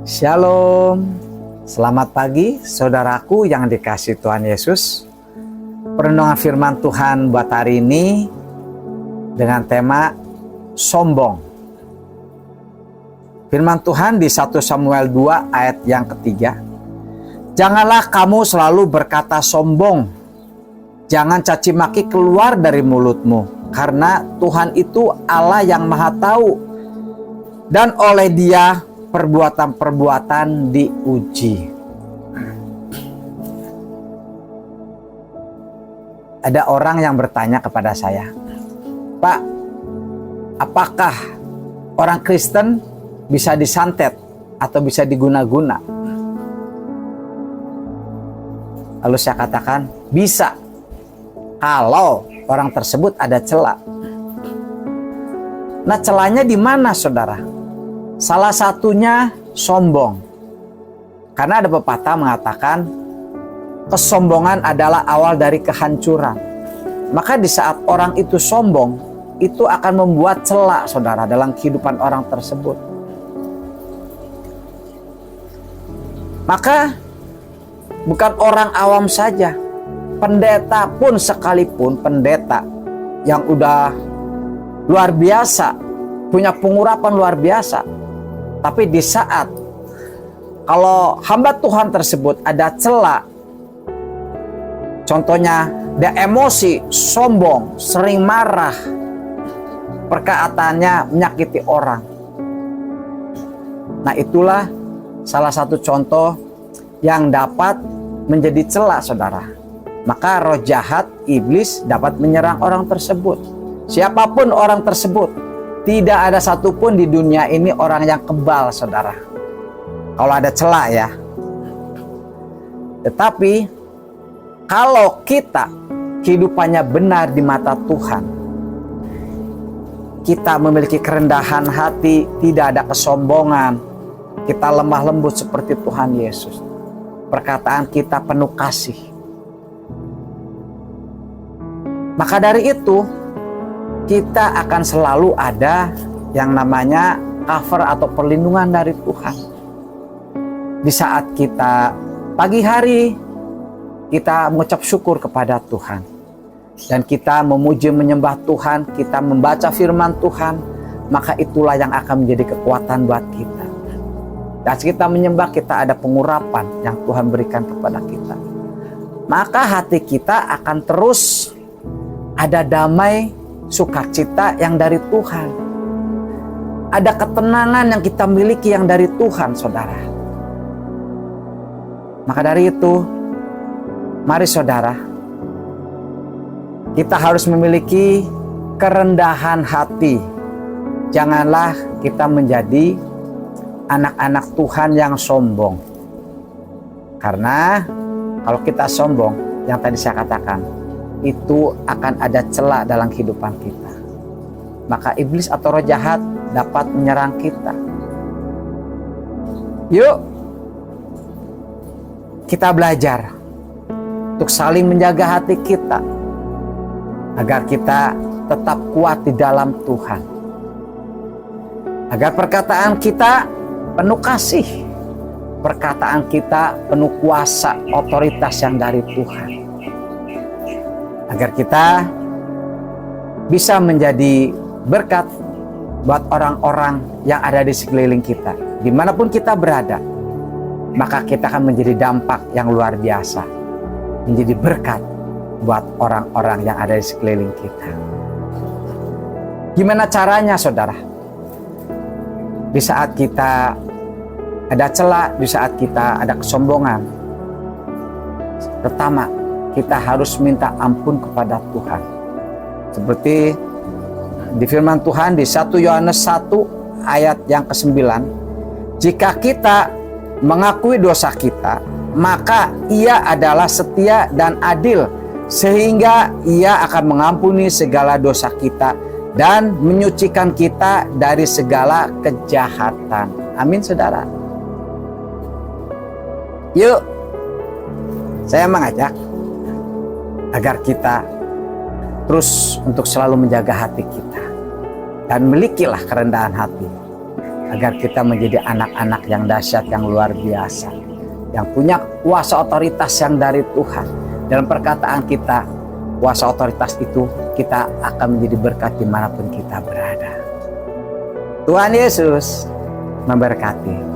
Shalom, selamat pagi saudaraku yang dikasihi Tuhan Yesus. Perenungan firman Tuhan buat hari ini dengan tema sombong. Firman Tuhan di 1 Samuel 2 ayat yang ketiga. Janganlah kamu selalu berkata sombong, jangan caci maki keluar dari mulutmu, karena Tuhan itu Allah yang maha tahu, dan oleh Dia perbuatan-perbuatan diuji. Ada orang yang bertanya kepada saya, Pak, apakah orang Kristen bisa disantet atau bisa diguna-guna? Lalu saya katakan, bisa, kalau orang tersebut ada cela. Nah, celanya di mana, saudara? Salah satunya sombong. Karena ada pepatah mengatakan kesombongan adalah awal dari kehancuran. Maka di saat orang itu sombong, itu akan membuat celah, saudara, dalam kehidupan orang tersebut. Maka bukan orang awam saja, pendeta pun sekalipun, pendeta yang udah luar biasa, punya pengurapan luar biasa, tapi di saat kalau hamba Tuhan tersebut ada celah, contohnya dia emosi, sombong, sering marah, perkataannya menyakiti orang. Nah, itulah salah satu contoh yang dapat menjadi celah, saudara. Maka roh jahat, iblis dapat menyerang orang tersebut. Siapapun orang tersebut, tidak ada satupun di dunia ini orang yang kebal, saudara. Kalau ada celah ya. Tetapi kalau kita kehidupannya benar di mata Tuhan, kita memiliki kerendahan hati, tidak ada kesombongan, kita lemah lembut seperti Tuhan Yesus, perkataan kita penuh kasih, maka dari itu kita akan selalu ada yang namanya cover atau perlindungan dari Tuhan. Di saat kita pagi hari, kita mengucap syukur kepada Tuhan, dan kita memuji menyembah Tuhan, kita membaca firman Tuhan, maka itulah yang akan menjadi kekuatan buat kita. Dan kita menyembah, kita ada pengurapan yang Tuhan berikan kepada kita. Maka hati kita akan terus ada damai, sukacita yang dari Tuhan. Ada ketenangan yang kita miliki yang dari Tuhan, saudara. Maka dari itu, mari saudara, kita harus memiliki kerendahan hati. Janganlah kita menjadi anak-anak Tuhan yang sombong. Karena kalau kita sombong, yang tadi saya katakan, itu akan ada celah dalam kehidupan kita. Maka iblis atau roh jahat dapat menyerang kita. Yuk, kita belajar untuk saling menjaga hati kita, agar kita tetap kuat di dalam Tuhan. Agar perkataan kita penuh kasih, perkataan kita penuh kuasa, otoritas yang dari Tuhan. Agar kita bisa menjadi berkat buat orang-orang yang ada di sekeliling kita. Dimanapun kita berada, maka kita akan menjadi dampak yang luar biasa, menjadi berkat buat orang-orang yang ada di sekeliling kita. Gimana caranya, saudara? Di saat kita ada celah, di saat kita ada kesombongan, pertama, kita harus minta ampun kepada Tuhan. Seperti di firman Tuhan di 1 Yohanes 1 ayat yang ke-9. Jika kita mengakui dosa kita, maka Ia adalah setia dan adil, sehingga Ia akan mengampuni segala dosa kita dan menyucikan kita dari segala kejahatan. Amin, saudara. Yuk, saya mengajak agar kita terus untuk selalu menjaga hati kita, dan milikilah kerendahan hati, agar kita menjadi anak-anak yang dahsyat, yang luar biasa, yang punya kuasa otoritas yang dari Tuhan. Dalam perkataan kita, kuasa otoritas itu kita akan menjadi berkat dimanapun kita berada. Tuhan Yesus memberkati.